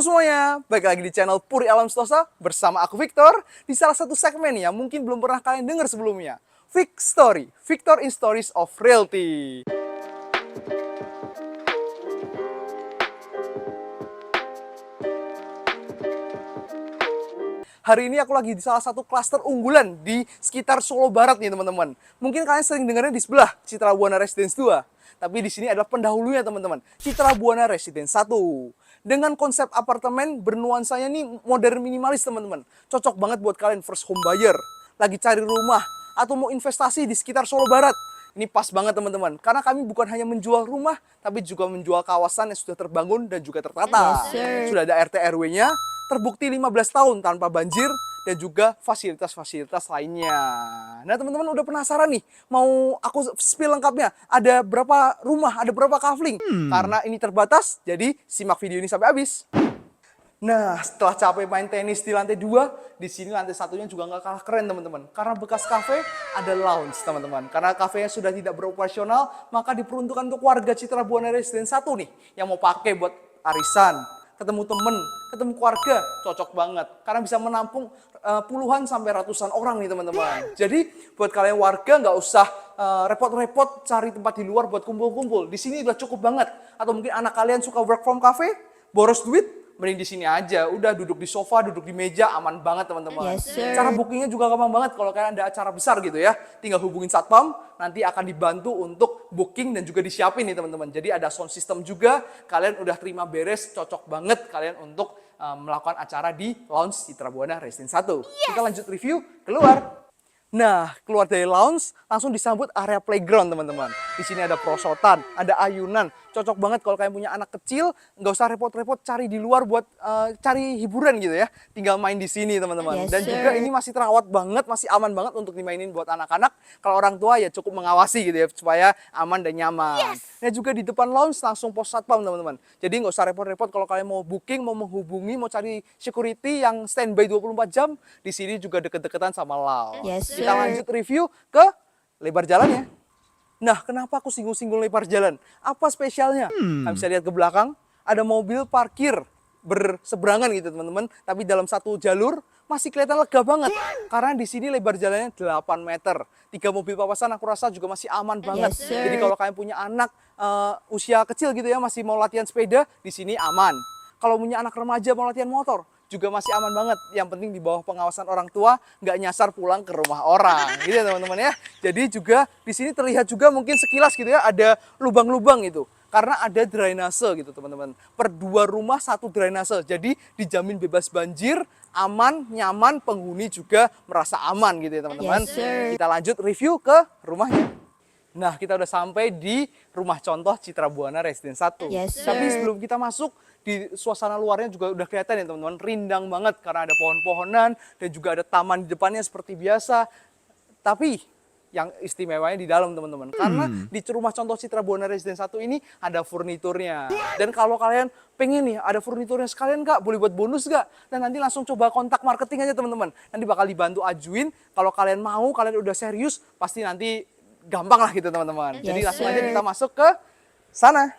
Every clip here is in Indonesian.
Halo semuanya, balik lagi di channel Puri Alam Sentosa bersama aku Victor di salah satu segmen yang mungkin belum pernah kalian dengar sebelumnya, Vic Story, Victor in Stories of Realty. Hari ini aku lagi di salah satu klaster unggulan di sekitar Solo Barat nih teman-teman. Mungkin kalian sering dengarnya di sebelah Citra Buana Residence 2. Tapi di sini adalah pendahulunya teman-teman, Citra Buana Residence 1. Dengan konsep apartemen bernuansanya nih modern minimalis teman-teman. Cocok banget buat kalian first home buyer, lagi cari rumah, atau mau investasi di sekitar Solo Barat. Ini pas banget teman-teman, karena kami bukan hanya menjual rumah, tapi juga menjual kawasan yang sudah terbangun dan juga tertata. Sudah ada RT RW-nya, terbukti 15 tahun tanpa banjir, dan juga fasilitas-fasilitas lainnya. Nah teman-teman udah penasaran nih, mau aku spill lengkapnya, ada berapa rumah, ada berapa kafling? Karena ini terbatas, jadi simak video ini sampai habis. Nah, setelah capek main tenis di lantai 2, di sini lantai satunya juga nggak kalah keren teman-teman. Karena bekas kafe ada lounge teman-teman. Karena kafenya sudah tidak beroperasional, maka diperuntukkan untuk warga Citra Buana Residence 1 nih, yang mau pakai buat arisan, ketemu temen, ketemu keluarga, cocok banget. Karena bisa menampung puluhan sampai ratusan orang nih teman-teman. Jadi buat kalian warga nggak usah repot-repot cari tempat di luar buat kumpul-kumpul. Di sini udah cukup banget. Atau mungkin anak kalian suka work from cafe, boros duit, mending di sini aja. Udah duduk di sofa, duduk di meja, aman banget teman-teman. Yes, sir. Cara bookingnya juga gampang banget kalau kalian ada acara besar gitu ya. Tinggal hubungin satpam, nanti akan dibantu untuk booking dan juga disiapin nih teman-teman. Jadi ada sound system juga, kalian udah terima beres, cocok banget kalian untuk melakukan acara di lounge Citra Buana Residence 1. Kita lanjut review, keluar. Nah, keluar dari lounge, langsung disambut area playground, teman-teman. Di sini ada perosotan, ada ayunan. Cocok banget kalau kalian punya anak kecil, nggak usah repot-repot cari di luar buat cari hiburan gitu ya. Tinggal main di sini, teman-teman. Yes, Dan sir. juga ini masih terawat banget, masih aman banget untuk dimainin buat anak-anak. Kalau orang tua ya cukup mengawasi gitu ya, supaya aman dan nyaman. Nah, juga di depan lounge langsung pos satpam, teman-teman. Jadi nggak usah repot-repot kalau kalian mau booking, mau menghubungi, mau cari security yang standby 24 jam, di sini juga deket-deketan sama lounge. Yes, Kita sir. lanjut review ke lebar jalannya. Nah, kenapa aku singgung-singgung lebar jalan? Apa spesialnya? Kalian bisa lihat ke belakang, ada mobil parkir berseberangan gitu teman-teman. Tapi dalam satu jalur masih kelihatan lega banget. Karena di sini lebar jalannya 8 meter. 3 mobil papasan aku rasa juga masih aman banget. Yes, sir. Jadi kalau kalian punya anak usia kecil gitu ya, masih mau latihan sepeda, di sini aman. Kalau punya anak remaja mau latihan motor, juga masih aman banget. Yang penting di bawah pengawasan orang tua, nggak nyasar pulang ke rumah orang, gitu ya teman-teman ya. Jadi juga di sini terlihat juga mungkin sekilas gitu ya, ada lubang-lubang gitu. Karena ada drainase gitu teman-teman. Per 2 rumah 1 drainase. Jadi dijamin bebas banjir, aman, nyaman, penghuni juga merasa aman gitu ya teman-teman. Yes, sir. Kita lanjut review ke rumahnya. Nah, kita udah sampai di rumah contoh Citra Buana Residence 1. Yes, Tapi sir. sebelum kita masuk, di suasana luarnya juga udah kelihatan ya teman-teman, rindang banget karena ada pohon-pohonan dan juga ada taman di depannya seperti biasa. Tapi yang istimewanya di dalam teman-teman, karena di rumah contoh Citra Buana Residence 1 ini ada furniturnya. Dan kalau kalian pengen nih ada furniturnya sekalian Kak, boleh buat bonus gak? Dan nanti langsung coba kontak marketing aja teman-teman. Nanti bakal dibantu ajuin, kalau kalian mau, kalian udah serius, pasti nanti gampang lah gitu teman-teman. Jadi Yes, langsung aja sir. kita masuk ke sana.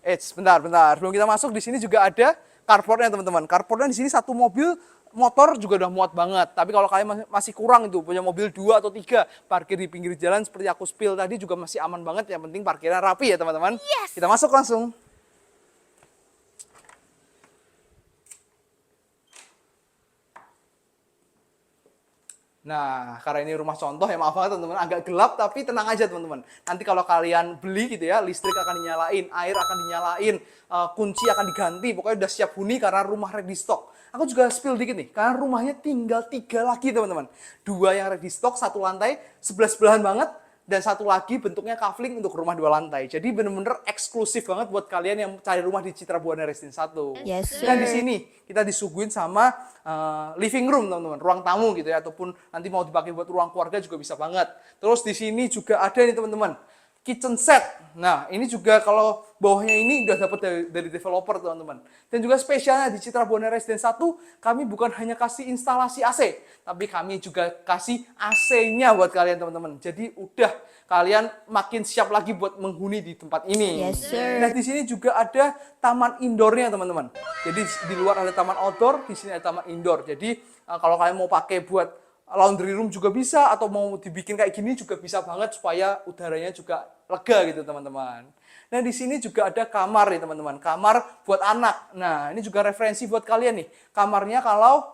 Bentar. Sebelum kita masuk, di sini juga ada carportnya teman-teman. Carportnya di sini 1 mobil motor juga udah muat banget. Tapi kalau kalian masih kurang itu, punya mobil 2 atau 3, parkir di pinggir jalan seperti aku spill tadi juga masih aman banget. Yang penting parkirnya rapi ya teman-teman. Kita masuk langsung. Nah, karena ini rumah contoh ya maaf banget teman-teman, agak gelap tapi tenang aja teman-teman. Nanti kalau kalian beli gitu ya, listrik akan dinyalain, air akan dinyalain, kunci akan diganti, pokoknya udah siap huni karena rumah ready stock. Aku juga spill dikit nih, karena rumahnya tinggal 3 lagi teman-teman. 2 yang ready stock, 1 lantai, sebelah-sebelahan banget. Dan 1 lagi bentuknya kafling untuk rumah 2 lantai. Jadi bener-bener eksklusif banget buat kalian yang cari rumah di Citra Buana Residence 1. Yes, sir. Dan di sini kita disuguhin sama living room teman-teman, ruang tamu gitu ya, ataupun nanti mau dipakai buat ruang keluarga juga bisa banget. Terus di sini juga ada nih teman-teman, kitchen set. Nah, ini juga kalau bawahnya ini udah dapat dari developer, teman-teman. Dan juga spesialnya di Citra Buana Residence 1, kami bukan hanya kasih instalasi AC, tapi kami juga kasih AC-nya buat kalian, teman-teman. Jadi udah kalian makin siap lagi buat menghuni di tempat ini. Yes, sir. Nah, di sini juga ada taman indoornya, teman-teman. Jadi di luar ada taman outdoor, di sini ada taman indoor. Jadi kalau kalian mau pakai buat laundry room juga bisa, atau mau dibikin kayak gini juga bisa banget supaya udaranya juga lega gitu, teman-teman. Nah, di sini juga ada kamar nih, teman-teman. Kamar buat anak. Nah, ini juga referensi buat kalian nih. Kamarnya kalau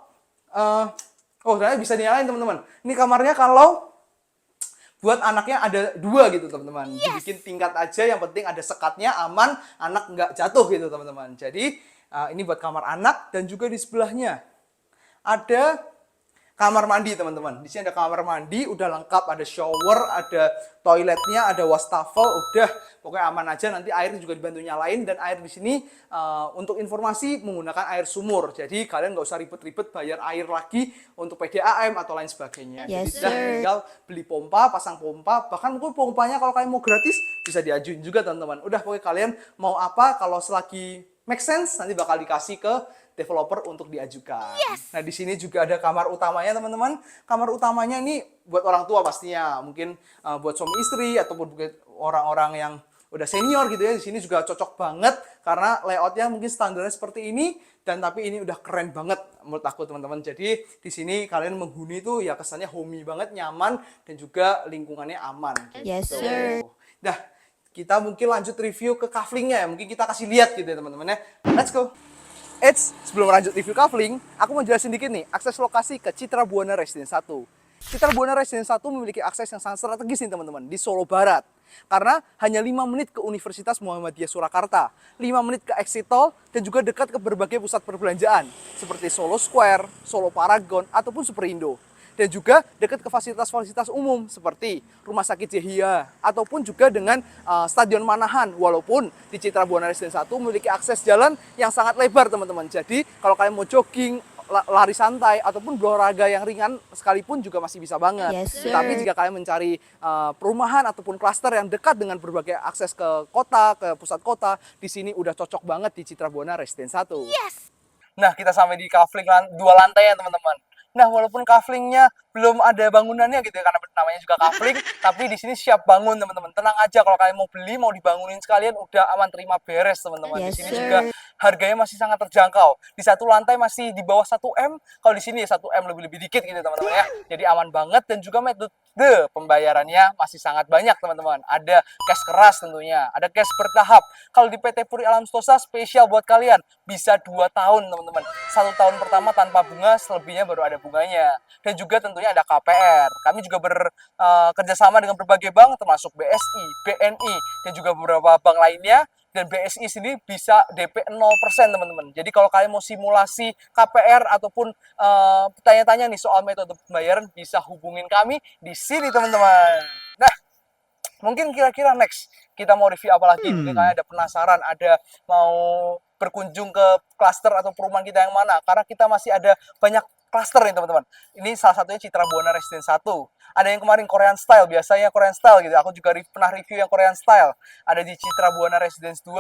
ternyata bisa dinyalain, teman-teman. Ini kamarnya kalau buat anaknya ada 2 gitu, teman-teman. Dibikin tingkat aja, yang penting ada sekatnya, aman, anak nggak jatuh gitu, teman-teman. Jadi ini buat kamar anak. Dan juga di sebelahnya ada kamar mandi, teman-teman. Di sini ada kamar mandi, udah lengkap, ada shower, ada toiletnya, ada wastafel, udah pokoknya aman aja. Nanti air juga dibantu nyalain, dan air di sini untuk informasi menggunakan air sumur. Jadi kalian nggak usah ribet-ribet bayar air lagi untuk PDAM atau lain sebagainya. Yes, Jadi tinggal beli pompa, pasang pompa, bahkan mungkin pompanya kalau kalian mau gratis bisa diajuin juga, teman-teman. Udah pokoknya kalian mau apa, kalau selagi make sense nanti bakal dikasih ke developer untuk diajukan. Nah, di sini juga ada kamar utamanya, teman-teman. Kamar utamanya ini buat orang tua pastinya, mungkin buat suami istri ataupun buat orang-orang yang udah senior gitu ya. Di sini juga cocok banget karena layoutnya mungkin standarnya seperti ini, dan tapi ini udah keren banget menurut aku, teman-teman. Jadi di sini kalian menghuni tuh ya kesannya homey banget, nyaman, dan juga lingkungannya aman. Yes, sir. Nah, kita mungkin lanjut review ke kaflingnya ya. Mungkin kita kasih lihat gitu ya, teman-teman ya. Let's go. Sebelum lanjut review kafling, aku mau jelasin dikit nih, akses lokasi ke Citra Buana Residence 1. Citra Buana Residence 1 memiliki akses yang sangat strategis nih, teman-teman, di Solo Barat. Karena hanya 5 menit ke Universitas Muhammadiyah Surakarta, 5 menit ke exit tol, dan juga dekat ke berbagai pusat perbelanjaan, seperti Solo Square, Solo Paragon, ataupun Superindo. Dan juga dekat ke fasilitas-fasilitas umum seperti Rumah Sakit Jehia ataupun juga dengan Stadion Manahan, walaupun di Citra Buana Residence 1 memiliki akses jalan yang sangat lebar, teman-teman. Jadi kalau kalian mau jogging, lari santai ataupun berolahraga yang ringan sekalipun juga masih bisa banget. Yes, sir. Tapi jika kalian mencari perumahan ataupun klaster yang dekat dengan berbagai akses ke kota, ke pusat kota, di sini udah cocok banget di Citra Buana Residence 1. Nah, kita sampai di kafling 2 lantai ya, teman-teman. Nah, walaupun kaflingnya belum ada bangunannya gitu ya, karena namanya juga kafling, tapi di sini siap bangun, teman-teman. Tenang aja, kalau kalian mau beli, mau dibangunin sekalian, udah aman terima beres, teman-teman. Yes, Di sini sir. juga harganya masih sangat terjangkau. Di 1 lantai masih di bawah 1 M, kalau di sini ya 1 M lebih dikit gitu, teman-teman ya. Jadi aman banget, dan juga metode pembayarannya masih sangat banyak, teman-teman. Ada cash keras tentunya, ada cash bertahap. Kalau di PT Puri Alam Sentosa spesial buat kalian, bisa 2 tahun, teman-teman. 1 tahun pertama tanpa bunga, selebihnya baru ada bunganya. Dan juga tentunya ada KPR. Kami juga bekerja sama dengan berbagai bank, termasuk BSI, BNI, dan juga beberapa bank lainnya. Dan BSI sendiri bisa DP 0%, teman-teman. Jadi kalau kalian mau simulasi KPR ataupun tanya-tanya nih soal metode pembayaran, bisa hubungin kami di sini, teman-teman. Nah, mungkin kira-kira next kita mau review apa lagi? Mungkin kalian ada penasaran, ada mau berkunjung ke klaster atau perumahan kita yang mana? Karena kita masih ada banyak klaster nih, teman-teman. Ini salah satunya Citra Buana Residence 1. Ada yang kemarin Korean Style, biasanya Korean Style gitu. Aku juga pernah review yang Korean Style. Ada di Citra Buana Residence 2.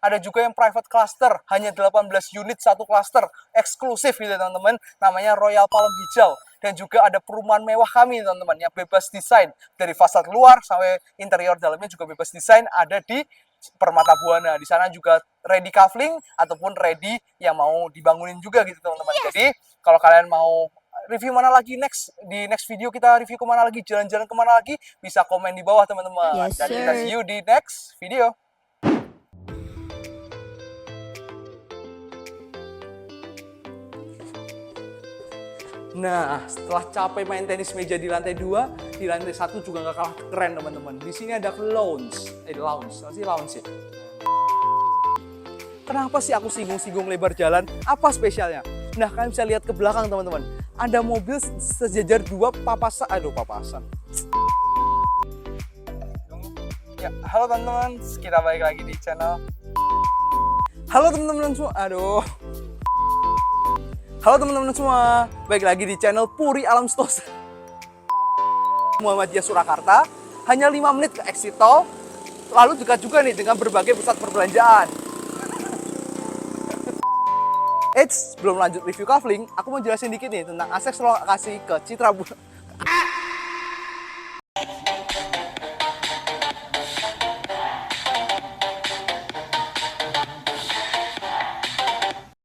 Ada juga yang private cluster, hanya 18 unit satu cluster, eksklusif gitu, teman-teman. Namanya Royal Palm Hijau. Dan juga ada perumahan mewah kami, teman-teman, yang bebas desain. Dari fasad luar sampai interior dalamnya juga bebas desain, ada di Permata Buana. Di sana juga ready kafling ataupun ready yang mau dibangunin juga gitu, teman-teman. Jadi kalau kalian mau review mana lagi di next video, kita review kemana lagi, jalan-jalan kemana lagi, bisa komen di bawah, teman-teman. Yes, Dan kita sir. see you di next video. Nah, setelah capek main tenis meja di lantai 2, di lantai 1 juga nggak kalah keren, teman-teman. Di sini ada lounge. Lounge ya. Kenapa sih aku singgung-singgung lebar jalan? Apa spesialnya? Nah, kalian bisa lihat ke belakang, teman-teman. Ada mobil sejajar 2 papasan. Ya, halo teman-teman. Kita balik lagi di channel. Halo teman-teman semua. Halo teman-teman semua, balik lagi di channel Puri Alam Sentosa Muhammadiyah Surakarta. Hanya 5 menit ke exit tol, lalu dekat juga nih dengan berbagai pusat perbelanjaan. Eits, sebelum lanjut review kafling, aku mau jelasin dikit nih tentang akses lokasi ke Citra Buana.